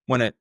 when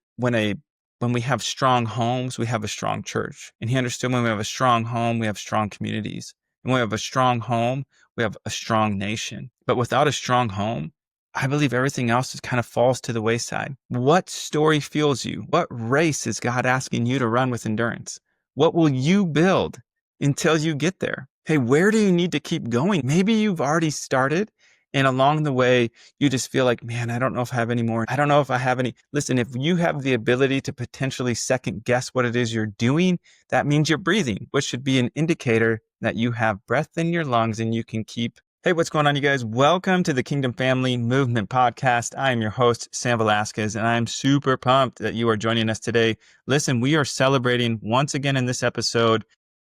we have strong homes, we have a strong church. And he understood when we have a strong home, we have strong communities. And when we have a strong home, we have a strong nation. But without a strong home, I believe everything else just kind of falls to the wayside. What story fuels you? What race is God asking you to run with endurance? What will you build until you get there? Hey, where do you need to keep going? Maybe you've already started, and along the way, you just feel like, man, I don't know if I have any more. I don't know if I have any. Listen, if you have the ability to potentially second guess what it is you're doing, that means you're breathing, which should be an indicator that you have breath in your lungs and you can keep. Hey, what's going on, you guys? Welcome to the Kingdom Family Movement Podcast. I am your host, Sam Velasquez, and I'm super pumped that you are joining us today. Listen, we are celebrating once again in this episode.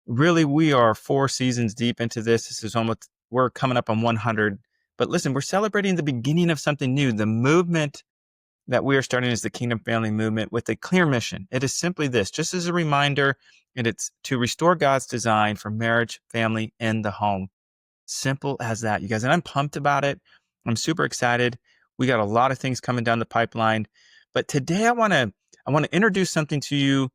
Really, we are 4 seasons deep into this. We're coming up on 100. But listen, we're celebrating the beginning of something new. The movement that we are starting is the Kingdom Family Movement with a clear mission. It is simply this, just as a reminder, and it's to restore God's design for marriage, family, and the home. Simple as that, you guys. And I'm pumped about it. I'm super excited. We got a lot of things coming down the pipeline. But today I want to introduce something to you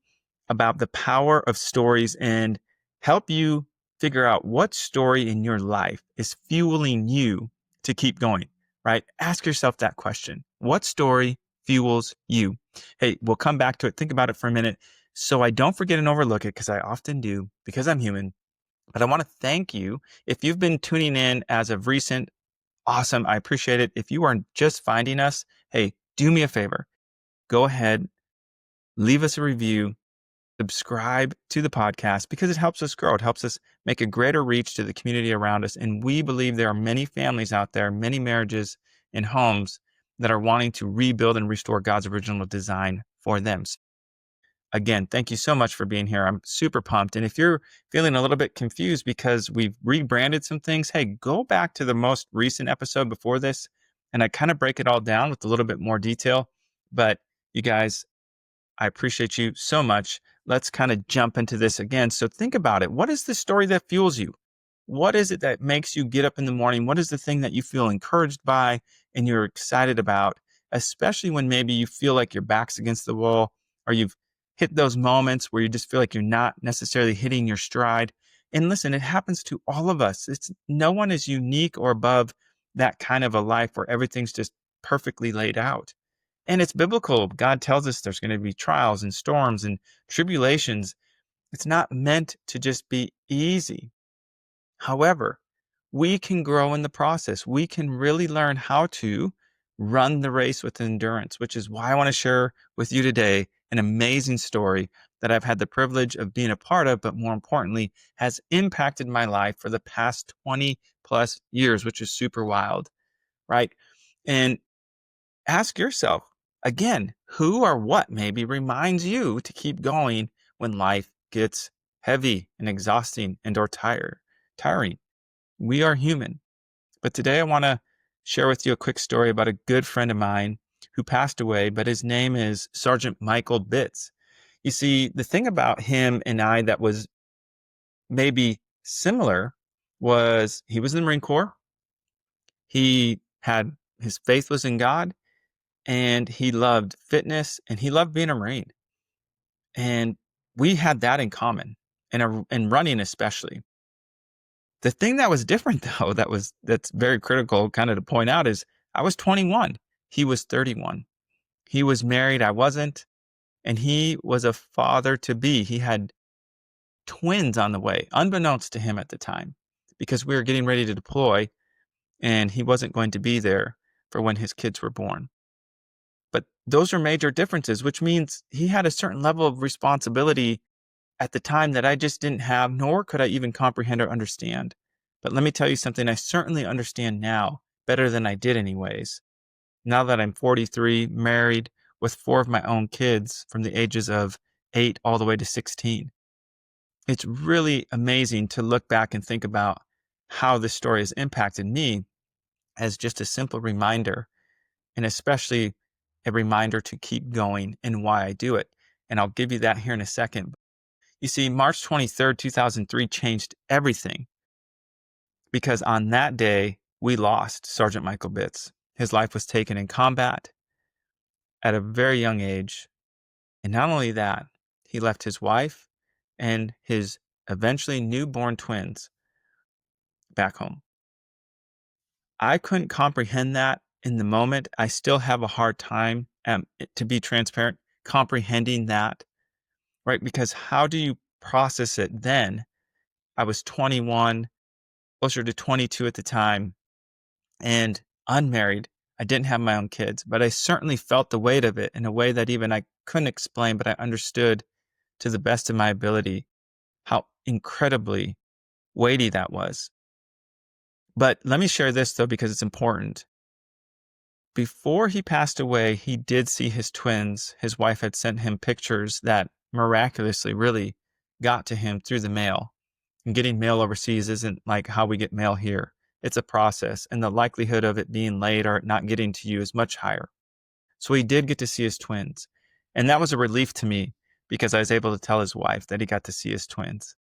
about the power of stories and help you figure out what story in your life is fueling you to keep going, right? Ask yourself that question. What story fuels you? Hey, we'll come back to it. Think about it for a minute so I don't forget and overlook it, because I often do, because I'm human. But I want to thank you. If you've been tuning in as of recent, awesome. I appreciate it. If you are just finding us, hey, do me a favor. Go ahead, leave us a review, subscribe to the podcast, because it helps us grow. It helps us make a greater reach to the community around us. And we believe there are many families out there, many marriages and homes that are wanting to rebuild and restore God's original design for them. Again, thank you so much for being here. I'm super pumped. And if you're feeling a little bit confused because we've rebranded some things, hey, go back to the most recent episode before this, and I kind of break it all down with a little bit more detail. But you guys, I appreciate you so much. Let's kind of jump into this again. So think about it. What is the story that fuels you? What is it that makes you get up in the morning? What is the thing that you feel encouraged by and you're excited about, especially when maybe you feel like your back's against the wall, or you've hit those moments where you just feel like you're not necessarily hitting your stride? And listen, it happens to all of us. No one is unique or above that kind of a life where everything's just perfectly laid out. And it's biblical. God tells us there's going to be trials and storms and tribulations. It's not meant to just be easy. However, we can grow in the process. We can really learn how to run the race with endurance, which is why I want to share with you today an amazing story that I've had the privilege of being a part of, but more importantly, has impacted my life for the past 20 plus years, which is super wild, right? And ask yourself again, who or what maybe reminds you to keep going when life gets heavy and exhausting and or tiring. We are human. But today I want to share with you a quick story about a good friend of mine who passed away, but his name is Sergeant Michael Bitts. You see, the thing about him and I that was maybe similar was he was in the Marine Corps. His faith was in God, and he loved fitness, and he loved being a Marine. And we had that in common, and running especially. The thing that was different, though, that's very critical kind of to point out, is I was 21. He was 31. He was married. I wasn't. And he was a father to be. He had twins on the way, unbeknownst to him at the time, because we were getting ready to deploy and he wasn't going to be there for when his kids were born. But those are major differences, which means he had a certain level of responsibility at the time that I just didn't have, nor could I even comprehend or understand. But let me tell you something I certainly understand now, better than I did anyways. Now that I'm 43, married, with 4 of my own kids from the ages of 8 all the way to 16. It's really amazing to look back and think about how this story has impacted me as just a simple reminder, and especially a reminder to keep going and why I do it. And I'll give you that here in a second. You see, March 23rd, 2003 changed everything, because on that day, we lost Sergeant Michael Bitts. His life was taken in combat. at a very young age. And not only that, he left his wife and his eventually newborn twins back home. I couldn't comprehend that in the moment. I still have a hard time, to be transparent, comprehending that, right? Because how do you process it then? I was 21, closer to 22 at the time, and unmarried. I didn't have my own kids, but I certainly felt the weight of it in a way that even I couldn't explain, but I understood to the best of my ability how incredibly weighty that was. But let me share this though, because it's important. Before he passed away, he did see his twins. His wife had sent him pictures that miraculously really got to him through the mail. And getting mail overseas isn't like how we get mail here. It's a process, and the likelihood of it being late or not getting to you is much higher. So he did get to see his twins. And that was a relief to me because I was able to tell his wife that he got to see his twins.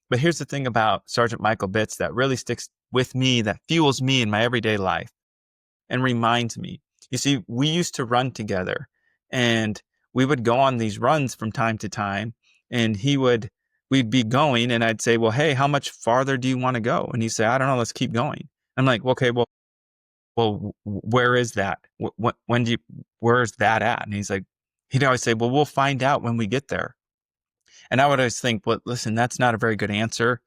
But here's the thing about Sergeant Michael Bitts that really sticks with me, that fuels me in my everyday life and reminds me. You see, we used to run together, and we would go on these runs from time to time, and we'd be going, and I'd say, well, hey, how much farther do you want to go? And he'd say, I don't know, let's keep going. I'm like, okay, well, where is that? Where's that at? And he'd always say, well, we'll find out when we get there. And I would always think, well, listen, that's not a very good answer,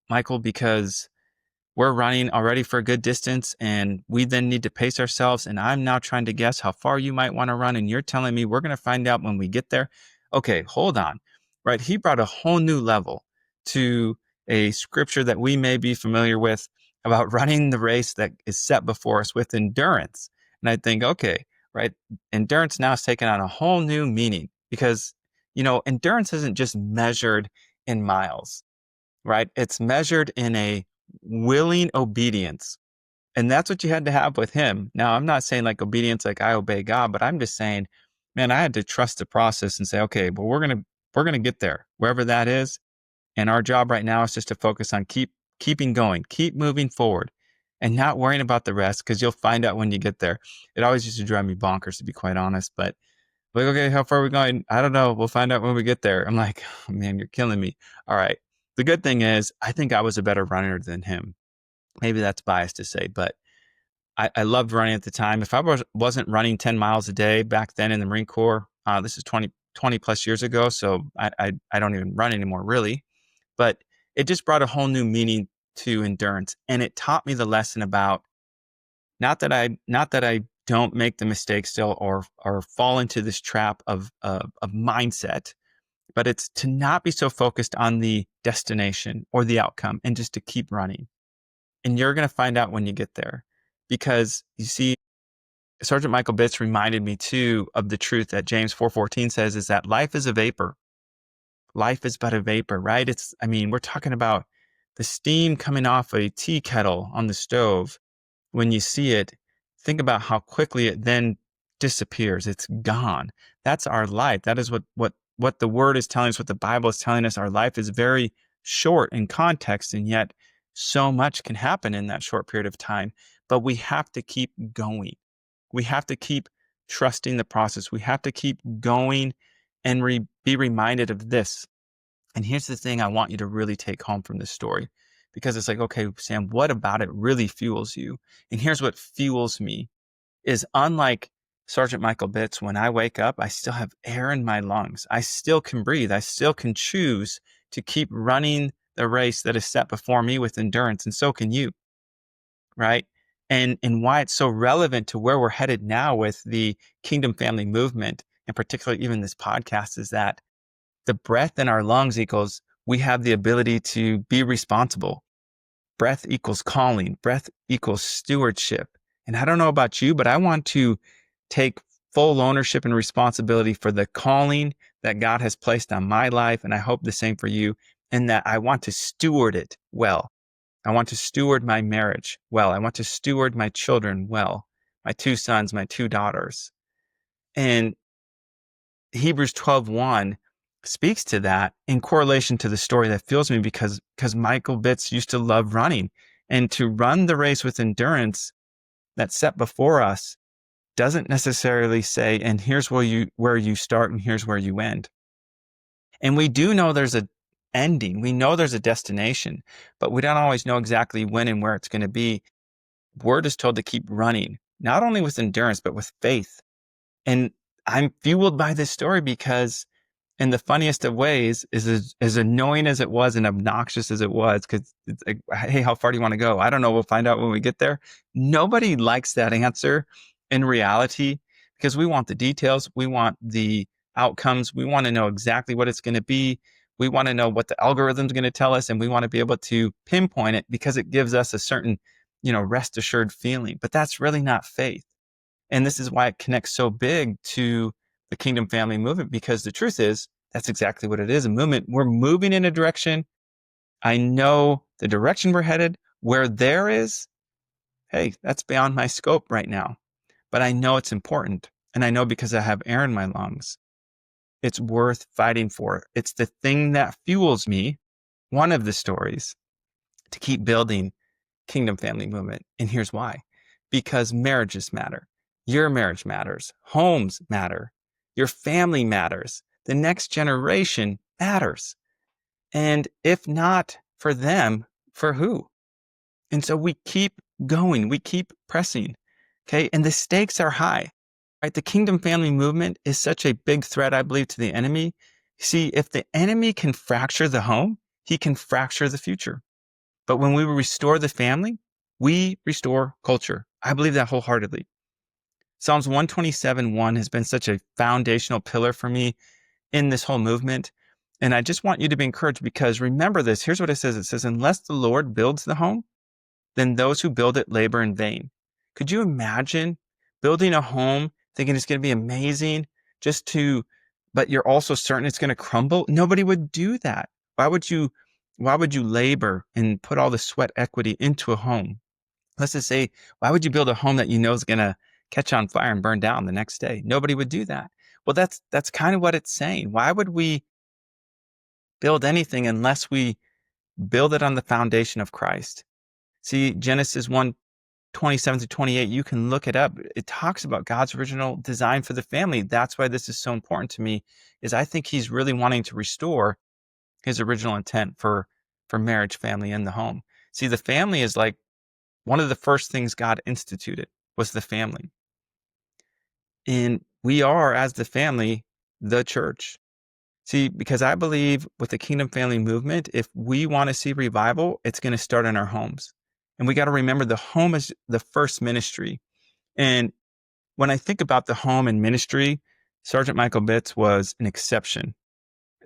Michael, because we're running already for a good distance and we then need to pace ourselves. And I'm now trying to guess how far you might want to run. And you're telling me we're going to find out when we get there. Okay, hold on, right? He brought a whole new level to a scripture that we may be familiar with about running the race that is set before us with endurance. And I think, okay, right. Endurance now is taking on a whole new meaning because, endurance isn't just measured in miles, right? It's measured in a willing obedience. And that's what you had to have with him. Now, I'm not saying like obedience, like I obey God, but I'm just saying, man, I had to trust the process and say, okay, but we're going to get there, wherever that is. And our job right now is just to focus on keeping going, keep moving forward and not worrying about the rest because you'll find out when you get there. It always used to drive me bonkers, to be quite honest, but like, okay, how far are we going? I don't know. We'll find out when we get there. I'm like, oh, man, you're killing me. All right. The good thing is I think I was a better runner than him. Maybe that's biased to say, but I loved running at the time. If I wasn't running 10 miles a day back then in the Marine Corps, this is 20 plus years ago. So I don't even run anymore really, but it just brought a whole new meaning to endurance. And it taught me the lesson about not that I don't make the mistake still or fall into this trap of mindset, but it's to not be so focused on the destination or the outcome and just to keep running. And you're going to find out when you get there because you see, Sergeant Michael Bitts reminded me too of the truth that James 4:14 says is that life is a vapor. Life is but a vapor, right? We're talking about the steam coming off a tea kettle on the stove. When you see it, think about how quickly it then disappears. It's gone. That's our life. That is what the word is telling us, what the Bible is telling us. Our life is very short in context, and yet so much can happen in that short period of time. But we have to keep going. We have to keep trusting the process. We have to keep going and be reminded of this. And here's the thing I want you to really take home from this story, because it's like, okay, Sam, what about it really fuels you? And here's what fuels me is unlike Sergeant Michael Bitts, when I wake up, I still have air in my lungs. I still can breathe. I still can choose to keep running the race that is set before me with endurance. And so can you, right? And why it's so relevant to where we're headed now with the Kingdom Family Movement, and particularly even this podcast, is that the breath in our lungs equals we have the ability to be responsible. Breath equals calling. Breath equals stewardship. And I don't know about you, but I want to take full ownership and responsibility for the calling that God has placed on my life. And I hope the same for you, and that I want to steward it well. I want to steward my marriage well. I want to steward my children well. My 2 sons, my 2 daughters. And Hebrews 12:1 speaks to that in correlation to the story that fuels me because Michael Bitts used to love running, and to run the race with endurance that's set before us doesn't necessarily say, and here's where you start and here's where you end. And we do know there's a ending. We know there's a destination, but we don't always know exactly when and where it's going to be. Word is told to keep running, not only with endurance, but with faith. And I'm fueled by this story because in the funniest of ways, is as annoying as it was and obnoxious as it was, because it's like, hey, how far do you want to go? I don't know. We'll find out when we get there. Nobody likes that answer in reality because we want the details. We want the outcomes. We want to know exactly what it's going to be. We want to know what the algorithm is going to tell us, and we want to be able to pinpoint it because it gives us a certain, rest assured feeling. But that's really not faith. And this is why it connects so big to the Kingdom Family Movement, because the truth is, that's exactly what it is, a movement. We're moving in a direction. I know the direction we're headed. Where there is, hey, that's beyond my scope right now. But I know it's important. And I know because I have air in my lungs, it's worth fighting for. It's the thing that fuels me, one of the stories, to keep building Kingdom Family Movement. And here's why. Because marriages matter. Your marriage matters. Homes matter. Your family matters. The next generation matters. And if not for them, for who? And so we keep going. We keep pressing. Okay. And the stakes are high, right? The Kingdom Family Movement is such a big threat, I believe, to the enemy. See, if the enemy can fracture the home, he can fracture the future. But when we restore the family, we restore culture. I believe that wholeheartedly. Psalms 127:1 has been such a foundational pillar for me in this whole movement. And I just want you to be encouraged because remember this. Here's what it says. It says, unless the Lord builds the home, then those who build it labor in vain. Could you imagine building a home thinking it's going to be amazing but you're also certain it's going to crumble? Nobody would do that. Why would you labor and put all the sweat equity into a home? Let's just say, why would you build a home that you know is going to catch on fire and burn down the next day? Nobody would do that. Well, that's kind of what it's saying. Why would we build anything unless we build it on the foundation of Christ? See, Genesis 1:27-28, you can look it up. It talks about God's original design for the family. That's why this is so important to me, is I think he's really wanting to restore his original intent for marriage, family, and the home. See, the family is like one of the first things God instituted was the family. And we are, as the family, the church. See, because I believe with the Kingdom Family Movement, if we want to see revival, it's going to start in our homes. And we got to remember the home is the first ministry. And when I think about the home and ministry, Sergeant Michael Bitts was an exception.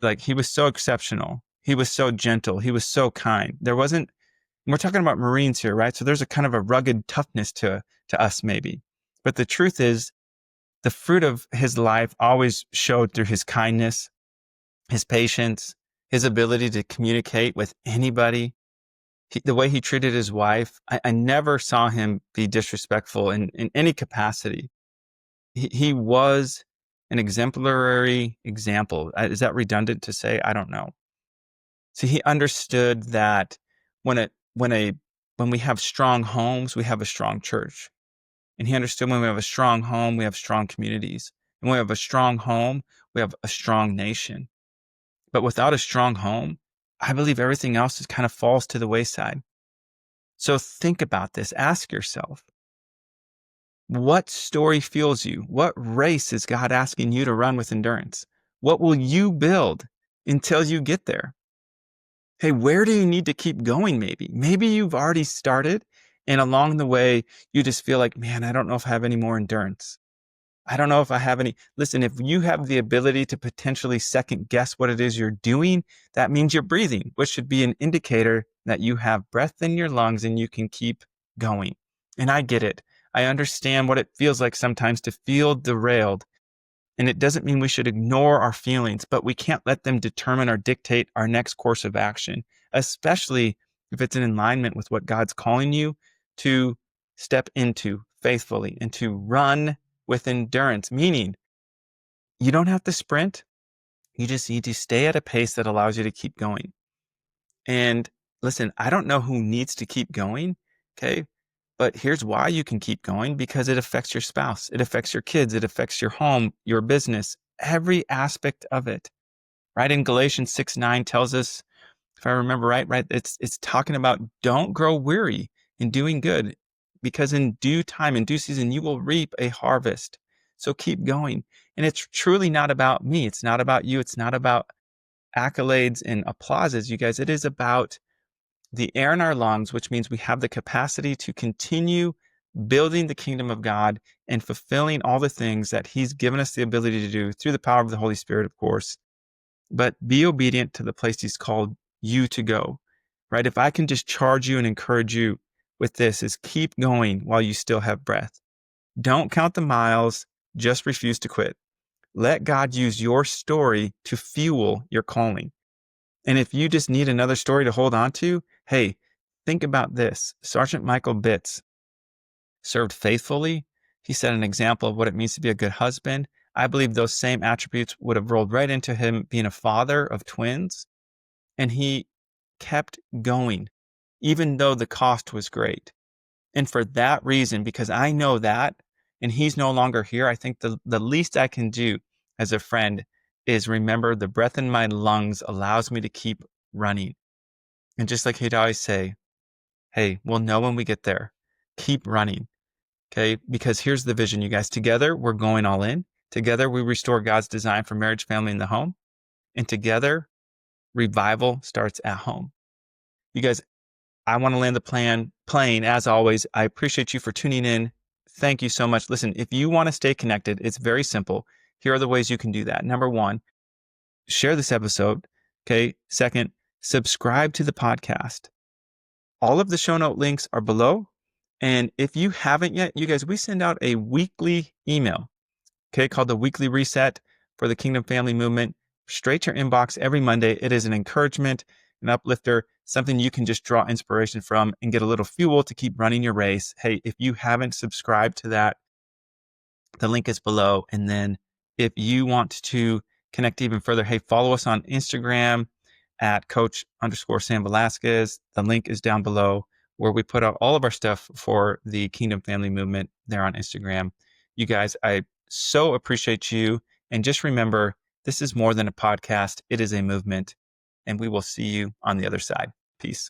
Like, he was so exceptional. He was so gentle. He was so kind. We're talking about Marines here, right? So there's a kind of a rugged toughness to us maybe. But the truth is, the fruit of his life always showed through his kindness, his patience, his ability to communicate with anybody, the way he treated his wife. I never saw him be disrespectful in any capacity. He was an exemplary example. Is that redundant to say? I don't know. So he understood that when we have strong homes, we have a strong church. And he understood when we have a strong home, we have strong communities. And when we have a strong home, we have a strong nation. But without a strong home, I believe everything else just kind of falls to the wayside. So think about this. Ask yourself, what story fuels you? What race is God asking you to run with endurance? What will you build until you get there? Hey, where do you need to keep going maybe? Maybe you've already started, and along the way, you just feel like, man, I don't know if I have any more endurance. I don't know if I have any. Listen, if you have the ability to potentially second guess what it is you're doing, that means you're breathing, which should be an indicator that you have breath in your lungs and you can keep going. And I get it. I understand what it feels like sometimes to feel derailed. And it doesn't mean we should ignore our feelings, but we can't let them determine or dictate our next course of action, especially if it's in alignment with what God's calling you to step into faithfully and to run with endurance, meaning you don't have to sprint. You just need to stay at a pace that allows you to keep going. And listen, I don't know who needs to keep going. Okay. But here's why you can keep going, because it affects your spouse, it affects your kids, it affects your home, your business, every aspect of it. Right? In Galatians 6:9 tells us, if I remember right, it's talking about don't grow weary in doing good, because in due time, in due season, you will reap a harvest. So keep going. And it's truly not about me. It's not about you. It's not about accolades and applauses, you guys. It is about the air in our lungs, which means we have the capacity to continue building the kingdom of God and fulfilling all the things that He's given us the ability to do through the power of the Holy Spirit, of course. But be obedient to the place He's called you to go, right? If I can just charge you and encourage you with this, is keep going while you still have breath. Don't count the miles, just refuse to quit. Let God use your story to fuel your calling. And if you just need another story to hold on to, hey, think about this. Sergeant Michael Bitts served faithfully. He set an example of what it means to be a good husband. I believe those same attributes would have rolled right into him being a father of twins. And he kept going, even though the cost was great. And for that reason, because I know that, and he's no longer here, I think the least I can do as a friend is remember the breath in my lungs allows me to keep running. And just like he'd always say, hey, we'll know when we get there. Keep running. Okay? Because here's the vision, you guys. Together, we're going all in. Together, we restore God's design for marriage, family, and the home. And together, revival starts at home. You guys, I want to land the plane. As always, I appreciate you for tuning in. Thank you so much. Listen, if you want to stay connected, it's very simple. Here are the ways you can do that. Number one, share this episode. Okay. Second, subscribe to the podcast. All of the show note links are below. And if you haven't yet, you guys, we send out a weekly email, okay, called the Weekly Reset for the Kingdom Family Movement, straight to your inbox every Monday. It is an encouragement, an uplifter, something you can just draw inspiration from and get a little fuel to keep running your race. Hey, if you haven't subscribed to that, the link is below. And then if you want to connect even further, hey, follow us on Instagram at Coach_Sam Velasquez. The link is down below, where we put out all of our stuff for the Kingdom Family Movement there on Instagram. You guys, I so appreciate you. And just remember, this is more than a podcast. It is a movement. And we will see you on the other side. Peace.